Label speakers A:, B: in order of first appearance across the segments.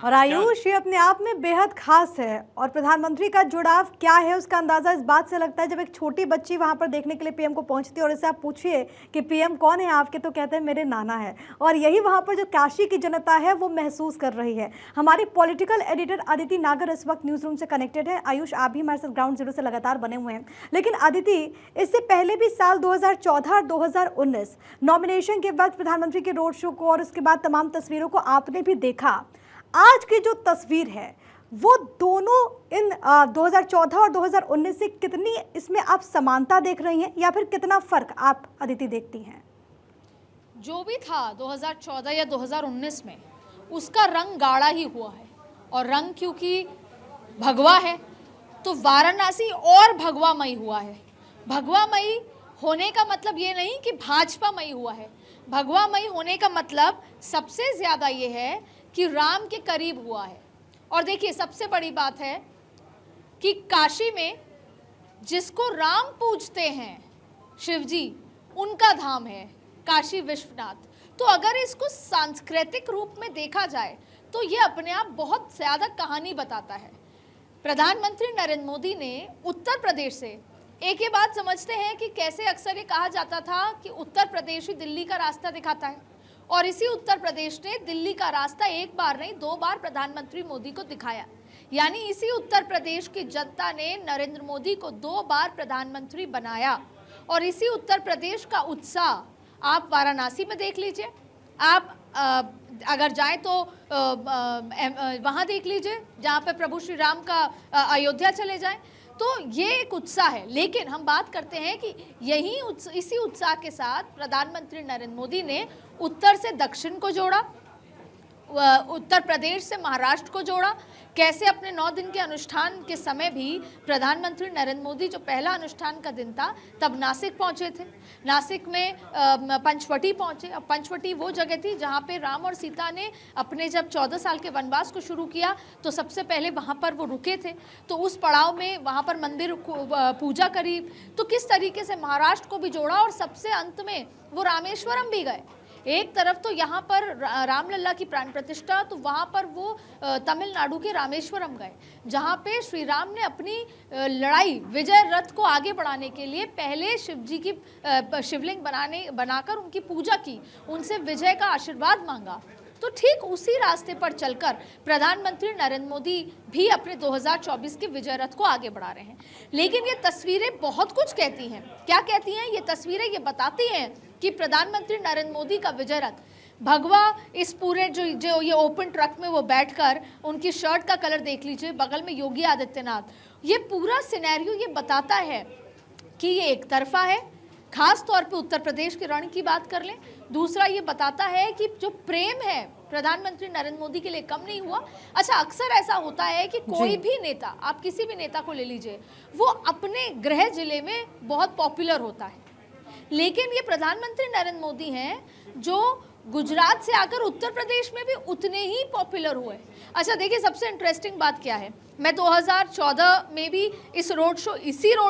A: और आयुष ये अपने आप में बेहद खास है और प्रधानमंत्री का जुड़ाव क्या है उसका अंदाजा इस बात से लगता है जब एक छोटी बच्ची वहां पर देखने के लिए पीएम को पहुंचती है और इससे आप पूछिए कि पीएम कौन है आपके, तो कहते हैं मेरे नाना है। और यही वहां पर जो काशी की जनता है वो महसूस कर रही है। हमारी पॉलिटिकल एडिटर अदिति नागर इस वक्त न्यूज रूम से कनेक्टेड है। आयुष, आप भी हमारे साथ ग्राउंड जीरो से लगातार बने हुए हैं, लेकिन अदिति, इससे पहले भी साल 2014 और 2019 नॉमिनेशन के वक्त प्रधानमंत्री के रोड शो को और उसके बाद तमाम तस्वीरों को आपने भी देखा। आज की जो तस्वीर है वो दोनों इन 2014 और 2019 से कितनी इसमें आप समानता देख रही हैं या फिर कितना फर्क आप अदिति देखती हैं?
B: जो भी था 2014 या 2019 में उसका रंग गाढ़ा ही हुआ है, और रंग क्योंकि भगवा है तो वाराणसी और भगवामयी हुआ है। भगवामयी होने का मतलब ये नहीं कि भाजपामयी हुआ है। भगवामयी होने का मतलब सबसे ज़्यादा ये है कि राम के करीब हुआ है। और देखिए, सबसे बड़ी बात है कि काशी में जिसको राम पूजते हैं, शिव जी, उनका धाम है काशी विश्वनाथ। तो अगर इसको सांस्कृतिक रूप में देखा जाए तो ये अपने आप बहुत ज़्यादा कहानी बताता है। प्रधानमंत्री नरेंद्र मोदी ने उत्तर प्रदेश से एक ये बात समझते हैं कि कैसे अक्सर ये कहा जाता था कि उत्तर प्रदेश ही दिल्ली का रास्ता दिखाता है, और इसी उत्तर प्रदेश ने दिल्ली का रास्ता एक बार नहीं 2 बार प्रधानमंत्री मोदी को दिखाया। यानी इसी उत्तर प्रदेश की जनता ने नरेंद्र मोदी को 2 बार प्रधानमंत्री बनाया। और इसी उत्तर प्रदेश का उत्साह आप वाराणसी में देख लीजिए, आप अगर जाएं तो वहाँ देख लीजिए जहाँ पे प्रभु श्री राम का अयोध्या चले जाएं, तो ये एक उत्साह है। लेकिन हम बात करते हैं कि इसी उत्साह के साथ प्रधानमंत्री नरेंद्र मोदी ने उत्तर से दक्षिण को जोड़ा, उत्तर प्रदेश से महाराष्ट्र को जोड़ा। कैसे अपने 9 दिन के अनुष्ठान के समय भी प्रधानमंत्री नरेंद्र मोदी जो पहला अनुष्ठान का दिन था तब नासिक पहुंचे थे, नासिक में पंचवटी पहुंचे। अब पंचवटी वो जगह थी जहां पे राम और सीता ने अपने जब 14 साल के वनवास को शुरू किया तो सबसे पहले वहां पर वो रुके थे, तो उस पड़ाव में वहां पर मंदिर पूजा करी। तो किस तरीके से महाराष्ट्र को भी जोड़ा और सबसे अंत में वो रामेश्वरम भी गए। एक तरफ तो यहाँ पर रामलला की प्राण प्रतिष्ठा, तो वहाँ पर वो तमिलनाडु के रामेश्वरम गए जहाँ पे श्री राम ने अपनी लड़ाई विजय रथ को आगे बढ़ाने के लिए पहले शिव जी की शिवलिंग बनाकर उनकी पूजा की, उनसे विजय का आशीर्वाद मांगा। तो ठीक उसी रास्ते पर चलकर प्रधानमंत्री नरेंद्र मोदी भी अपने 2024 के विजय रथ को आगे बढ़ा रहे हैं। लेकिन ये तस्वीरें बहुत कुछ कहती हैं। क्या कहती हैं ये तस्वीरें? ये बताती हैं कि प्रधानमंत्री नरेंद्र मोदी का विजय रथ भगवा, इस पूरे जो ये ओपन ट्रक में वो बैठकर, उनकी शर्ट का कलर देख लीजिए, बगल में योगी आदित्यनाथ, ये पूरा सिनेरियो ये बताता है कि ये एक तरफा है। खास तौर पे उत्तर प्रदेश के रण की बात कर लें। दूसरा ये बताता है कि जो प्रेम है प्रधानमंत्री नरेंद्र मोदी के लिए कम नहीं हुआ। अच्छा, अक्सर ऐसा होता है कि कोई भी नेता, आप किसी भी नेता को ले लीजिए, वो अपने गृह जिले में बहुत पॉपुलर होता है, लेकिन ये प्रधानमंत्री नरेंद्र मोदी हैं जो गुजरात से आकर उत्तर प्रदेश में भी उतने ही पॉपुलर हुए। अच्छा देखिए, सबसे इंटरेस्टिंग बात क्या है, मैं 2014 में भी इसी रोड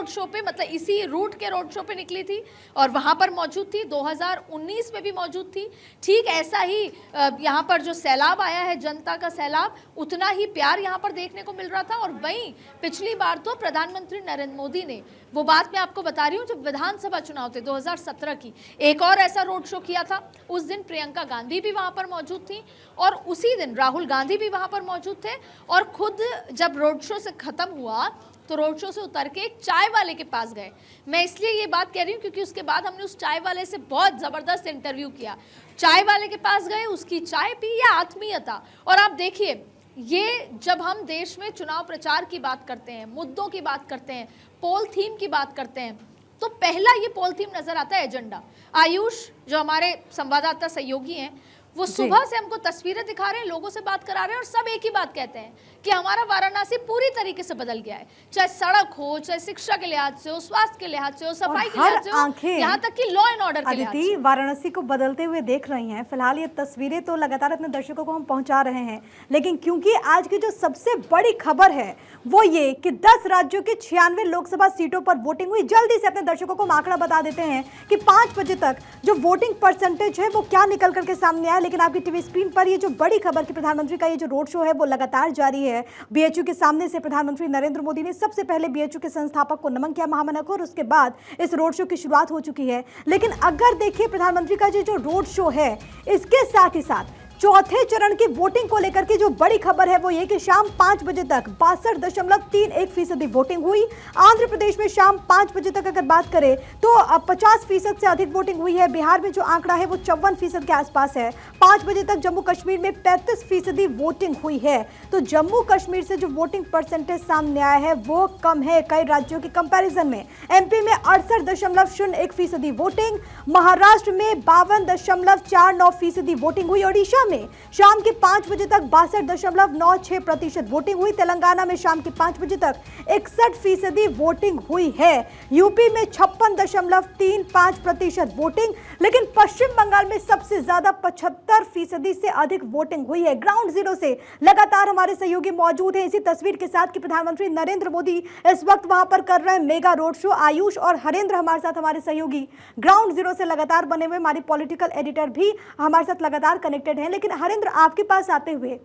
B: शो पे, मतलब इसी रूट के रोड शो पे निकली थी और वहाँ पर मौजूद थी। 2019 में भी मौजूद थी। ठीक ऐसा ही यहाँ पर जो सैलाब आया है, जनता का सैलाब, उतना ही प्यार यहाँ पर देखने को मिल रहा था। और वहीं पिछली बार तो प्रधानमंत्री नरेंद्र मोदी ने, वो बात मैं आपको बता रही हूँ, जब विधानसभा चुनाव थे 2017 की, एक और ऐसा रोड शो किया था। उस दिन प्रियंका गांधी भी वहाँ पर मौजूद थी और उसी दिन राहुल गांधी भी वहाँ पर मौजूद थे। और खुद जब रोड शो से खत्म हुआ तो रोड शो से उतर के एक चाय वाले के पास गए। मैं इसलिए ये बात कह रही हूँ क्योंकि उसके बाद हमने उस चाय वाले से बहुत ज़बरदस्त इंटरव्यू किया। चाय वाले के पास गए, उसकी चाय पी, या आत्मीयता। और आप देखिए, ये जब हम देश में चुनाव प्रचार की बात करते हैं, मुद्दों की बात करते हैं, पोल थीम की बात करते हैं, तो पहला ये पोल थीम नजर आता है एजेंडा। आयुष, जो हमारे संवाददाता सहयोगी हैं, वो सुबह से हमको तस्वीरें दिखा रहे हैं, लोगों से बात करा रहे हैं, और सब एक ही बात कहते हैं कि हमारा वाराणसी पूरी तरीके से बदल गया है। चाहे सड़क हो, चाहे शिक्षा के लिहाज से हो, स्वास्थ्य के लिहाज से हो, सफाई के लिहाज से हो, यहाँ तक कि लॉ एंड ऑर्डर के लिहाज से।
A: वाराणसी को बदलते हुए देख रही हैं। फिलहाल ये तस्वीरें तो लगातार अपने दर्शकों को हम पहुंचा रहे हैं, लेकिन क्योंकि आज की जो सबसे बड़ी खबर है वो ये कि 10 राज्यों की 96 लोकसभा सीटों पर वोटिंग हुई। जल्दी से अपने दर्शकों को आंकड़ा बता देते हैं कि 5 बजे तक जो वोटिंग परसेंटेज है वो क्या निकल करके सामने आया। लेकिन आपकी टीवी स्क्रीन पर ये जो बड़ी खबर कि प्रधानमंत्री का ये जो रोड शो है वो लगातार जारी है। बीएचयू के सामने से प्रधानमंत्री नरेंद्र मोदी ने सबसे पहले बीएचयू के संस्थापक को नमन किया, महामना को, और उसके बाद इस रोड शो की शुरुआत हो चुकी है। लेकिन अगर देखिए प्रधानमंत्री का जो रोड शो है, इसके साथ ही साथ चौथे चरण की वोटिंग को लेकर के जो बड़ी खबर है वो ये कि शाम 5 बजे तक 62.31% वोटिंग हुई। आंध्र प्रदेश में शाम 5 बजे तक अगर बात करें तो 50% से अधिक वोटिंग हुई है। बिहार में जो आंकड़ा है वो 54% के आसपास है। 5 बजे तक जम्मू कश्मीर में 35% वोटिंग हुई है। तो जम्मू कश्मीर से जो वोटिंग परसेंटेज सामने आया है वो कम है कई राज्यों के कंपैरिजन में। एमपी में 68.01% वोटिंग, महाराष्ट्र में 52.49% वोटिंग हुई, ओडिशा में शाम के 5 बजे तक 62.96% वोटिंग हुई, तेलंगाना में शाम के 5 बजे तक 61% वोटिंग हुई है, यूपी में 56.35% वोटिंग, लेकिन पश्चिम बंगाल में सबसे ज्यादा 75% से अधिक वोटिंग हुई है। ग्राउंड जीरो से लगातार हमारे सहयोगी मौजूद हैं इसी तस्वीर के साथ कि प्रधानमंत्री नरेंद्र मोदी इस वक्त वहां पर कर रहे हैं मेगा रोड शो। आयुष और हरेंद्र हमारे साथ, हमारे सहयोगी ग्राउंड जीरो से लगातार बने हुए, हमारी पॉलिटिकल एडिटर भी हमारे साथ लगातार कनेक्टेड हैं। लेकिन हरेंद्र, आपके पास आते हुए,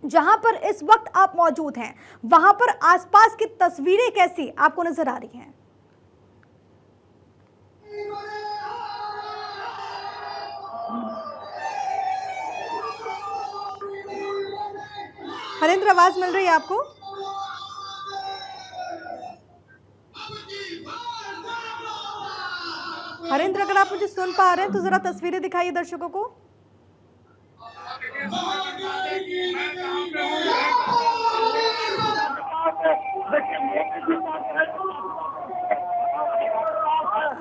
A: जहां पर इस वक्त आप मौजूद हैं वहां पर आसपास की तस्वीरें कैसी आपको नजर आ रही हैं? हरेंद्र, आवाज मिल रही है आपको? हरेंद्र, अगर आप मुझे सुन पा रहे हैं तो जरा तस्वीरें दिखाइए दर्शकों को।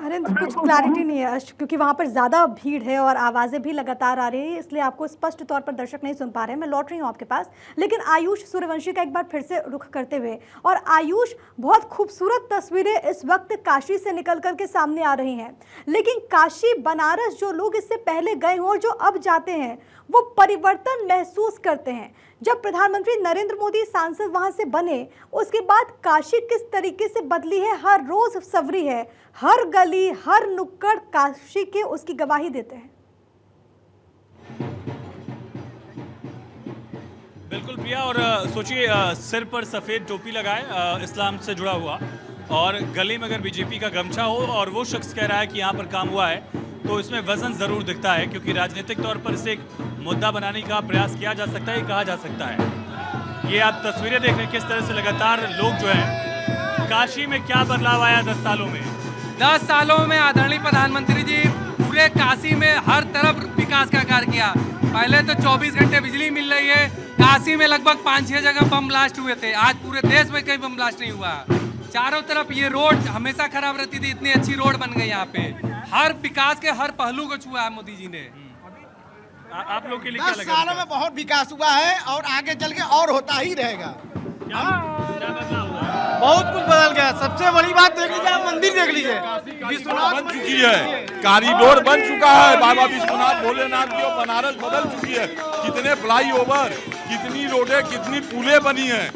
A: हरेंद्र, कुछ क्लैरिटी नहीं है क्योंकि वहां पर ज्यादा भीड़ है और आवाजें भी लगातार आ रही है, इसलिए आपको स्पष्ट तौर पर दर्शक नहीं सुन पा रहे हैं। मैं लौट रही हूं आपके पास। लेकिन आयुष सूर्यवंशी का एक बार फिर से रुख करते हुए, और आयुष, बहुत खूबसूरत तस्वीरें इस वक्त काशी से निकल करके सामने आ रही हैं, लेकिन काशी बनारस जो लोग इससे पहले गए हों और जो अब जाते हैं वो परिवर्तन महसूस करते हैं। जब प्रधानमंत्री नरेंद्र मोदी सांसद वहां से बने उसके बाद काशी किस तरीके से बदली है, हर रोज सवरी है, हर गली हर नुक्कड़ काशी के उसकी गवाही देते हैं।
C: बिल्कुल प्रिया, और सोचिए सिर पर सफ़ेद टोपी लगाए इस्लाम से जुड़ा हुआ, और गले में अगर बीजेपी का गमछा हो और वो शख्स कह रहा है कि यहाँ पर काम हुआ है, तो इसमें वजन ज़रूर दिखता है, क्योंकि राजनीतिक तौर पर इसे एक मुद्दा बनाने का प्रयास किया जा सकता है, कहा जा सकता है। ये आप तस्वीरें देख रहे हैं किस तरह से लगातार लोग जो हैं, काशी में क्या बदलाव आया 10 सालों में।
D: 10 सालों में आदरणीय प्रधानमंत्री जी पूरे काशी में हर तरफ विकास का कार्य किया। पहले तो 24 घंटे बिजली मिल रही है, काशी में लगभग 5-6 जगह बम ब्लास्ट हुए थे, आज पूरे देश में कहीं बम ब्लास्ट नहीं हुआ। चारों तरफ ये रोड हमेशा खराब रहती थी, इतनी अच्छी रोड बन गई यहाँ पे। हर विकास के हर पहलू को छुआ है मोदी जी ने।
C: आप लोग के लिए क्या
E: 10
C: लगा?
E: सालों में बहुत विकास हुआ है और आगे चल के और होता ही रहेगा।
C: क्या बदलाव हुआ?
E: बहुत कुछ बदल गया। सबसे बड़ी बात देख लीजिए, आप मंदिर देख लीजिए,
F: विश्वनाथ बन चुकी है, कॉरिडोर बन चुका है, बाबा विश्वनाथ भोलेनाथ की और बनारस बदल चुकी है। कितने फ्लाईओवर, कितनी रोडें, कितनी पुलें बनी हैं।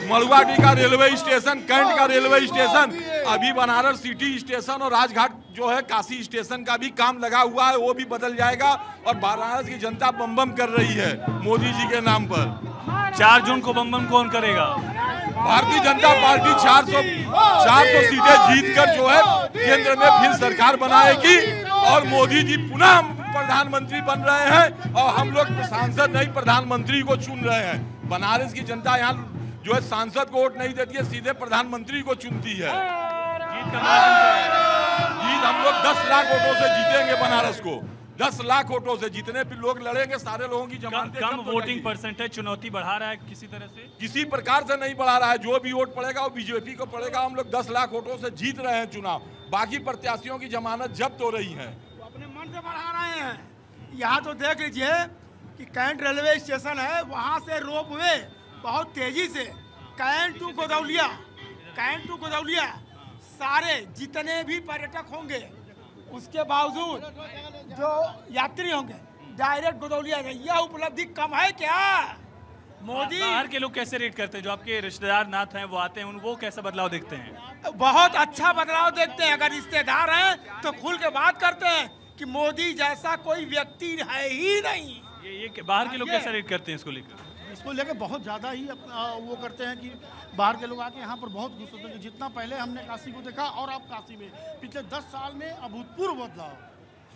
F: मड़ुआडी का रेलवे स्टेशन, कैंट का रेलवे स्टेशन, अभी बनारस सिटी स्टेशन और राजघाट जो है काशी स्टेशन का भी काम लगा हुआ है, वो भी बदल जाएगा। और बनारस की जनता बम बम कर रही है मोदी जी के नाम पर।
C: 4 जून को बम बम कौन करेगा?
F: भारतीय जनता पार्टी 400 सीटें जीतकर जो है केंद्र में फिर सरकार बनाएगी और मोदी जी पुनः प्रधानमंत्री बन रहे हैं, और हम लोग सांसद नहीं प्रधानमंत्री को चुन रहे हैं। बनारस की जनता यहाँ जो है सांसद को वोट नहीं देती है, सीधे प्रधानमंत्री को चुनती है। जीत हम लोग 10 लाख वोटों से जीतेंगे बनारस को, 10 लाख वोटों से। जितने भी लोग लड़ेंगे सारे लोगों की जमानतें
C: कम वोटिंग परसेंटेज चुनौती बढ़ा रहा है किसी तरह से?
F: किसी प्रकार से नहीं बढ़ा रहा है। जो भी वोट पड़ेगा वो बीजेपी को पड़ेगा। हम लोग 10 लाख वोटों से जीत रहे हैं चुनाव। बाकी प्रत्याशियों की जमानत जब्त हो रही है।
E: अपने मन से बढ़ा रहे हैं। यहाँ तो देख लीजिए कि कैंट रेलवे स्टेशन है, वहाँ से रोप वे बहुत तेजी से कैंट टू गोदौलिया सारे जितने भी पर्यटक होंगे उसके बावजूद जो यात्री होंगे डायरेक्ट गोदौलिया जाए। यह उपलब्धि कम है क्या? मोदी
C: बाहर के लोग कैसे रेट करते हैं? जो आपके रिश्तेदार नाथ हैं वो आते हैं, वो कैसा बदलाव देखते हैं?
E: बहुत अच्छा बदलाव देखते हैं। अगर रिश्तेदार हैं तो खुल के बात करते हैं कि मोदी जैसा कोई व्यक्ति है ही नहीं।
C: ये बाहर के लोग कैसा रेट करते हैं इसको लेकर?
E: इसको लेके बहुत ज़्यादा ही वो करते हैं कि बाहर के लोग आके यहाँ पर बहुत खुश होते हैं कि जितना पहले हमने काशी को देखा और अब काशी में पिछले 10 साल में अभूतपूर्व बदलाव।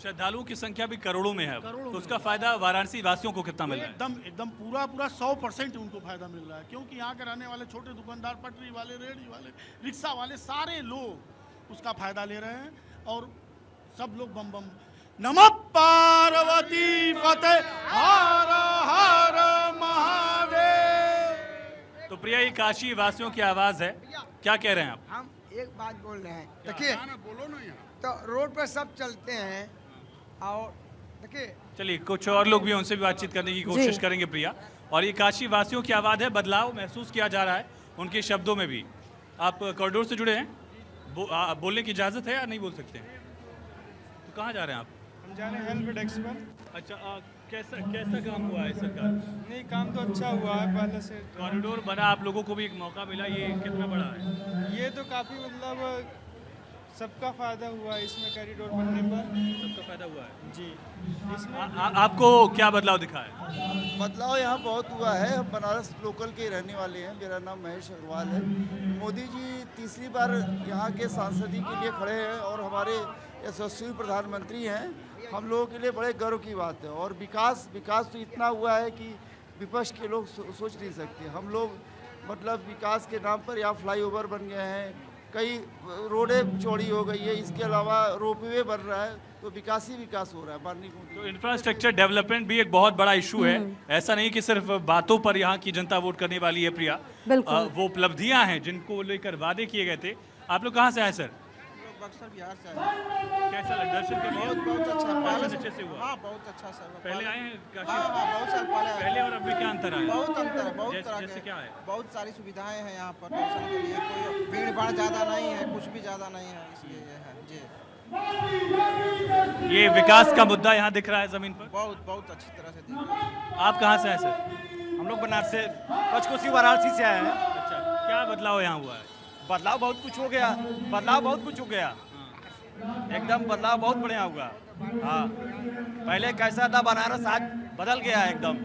C: श्रद्धालुओं की संख्या भी करोड़ों में है अब।
E: करोड़ों
C: तो
E: में।
C: उसका फायदा वाराणसी वासियों को कितना मिल रहा है?
E: एकदम पूरा 100% उनको फायदा मिल रहा है, क्योंकि यहाँ के रहने वाले छोटे दुकानदार, पटरी वाले, रेहड़ी वाले, रिक्शा वाले, सारे लोग उसका फायदा ले रहे हैं और सब लोग बम बम नमः पार्वती फतेह हर हर महादेव।
C: तो प्रिया, ये काशी वासियों की आवाज है, क्या कह रहे हैं आप?
G: हम एक बात बोल रहे हैं, देखिए तो रोड पर सब चलते हैं और देखिए
C: चलिए कुछ और लोग भी हैं, उनसे भी बातचीत करने की कोशिश करेंगे प्रिया। और ये काशी वासियों की आवाज़ है, बदलाव महसूस किया जा रहा है उनके शब्दों में भी। आप कॉरिडोर से जुड़े हैं, बोलने की इजाज़त है या नहीं बोल सकते हैं? तो कहाँ जा रहे हैं आप?
H: हम जा रहे हैं हेल्प डेस्क पर।
C: अच्छा, कैसा काम हुआ है सरकार?
H: नहीं, काम तो अच्छा हुआ है पहले से।
C: कॉरिडोर बना, आप लोगों को भी एक मौका मिला, ये कितना बड़ा है?
H: ये तो काफ़ी मतलब सबका फ़ायदा हुआ है इसमें, कॉरिडोर बनने पर
C: सबका फायदा हुआ है
H: जी। इसमें
C: आपको क्या बदलाव दिखा है?
I: बदलाव यहाँ बहुत हुआ है। हम बनारस लोकल के रहने वाले हैं, मेरा नाम महेश अग्रवाल है। मोदी जी तीसरी बार यहाँ के सांसदी के लिए खड़े हैं और हमारे यशस्वी प्रधानमंत्री हैं। हम लोगों के लिए बड़े गर्व की बात है। और विकास तो इतना हुआ है कि विपक्ष के लोग सोच नहीं सकते। हम लोग मतलब विकास के नाम पर यहाँ फ्लाईओवर बन गए हैं, कई रोडें चौड़ी हो गई है, इसके अलावा रोपवे बन रहा है, तो विकास ही विकास हो रहा है बारनी को।
C: तो इंफ्रास्ट्रक्चर डेवलपमेंट भी एक बहुत बड़ा इशू है। ऐसा नहीं कि सिर्फ बातों पर यहाँ की जनता वोट करने वाली है प्रिया। वो उपलब्धियां हैं जिनको लेकर वादे किए गए थे। आप लोग कहाँ से आए सर?
G: बक्सर बिहार से आए।
C: कैसा लगा दर्शन करके?
G: बहुत अच्छा पहले
C: अच्छे से हुआ?
G: हाँ, बहुत अच्छा सर।
C: पहले आए हैं काशी?
G: हाँ, बहुत साल पहले आए।
C: पहले और अब में क्या अंतर है?
G: बहुत अंतर है, बहुत तरह
C: जैसे
G: के।
C: क्या है?
G: बहुत सारी सुविधाएं हैं यहाँ पर दर्शन के लिए, कोई भीड़ भाड़ ज़्यादा नहीं है, कुछ भी ज़्यादा नहीं है, इसलिए ये है जी।
C: ये विकास का मुद्दा यहाँ दिख रहा है जमीन पर?
G: बहुत अच्छी तरह से दिख रहा है।
C: आप कहाँ से आए सर?
J: हम लोग बनारस से, पंचकोशी वाराणसी से आए हैं।
C: अच्छा, क्या बदलाव यहाँ हुआ है?
J: बदलाव बहुत कुछ हो गया, एकदम बदलाव बहुत बढ़िया हुआ। हाँ, पहले कैसा था बनारस, आज बदल गया है एकदम।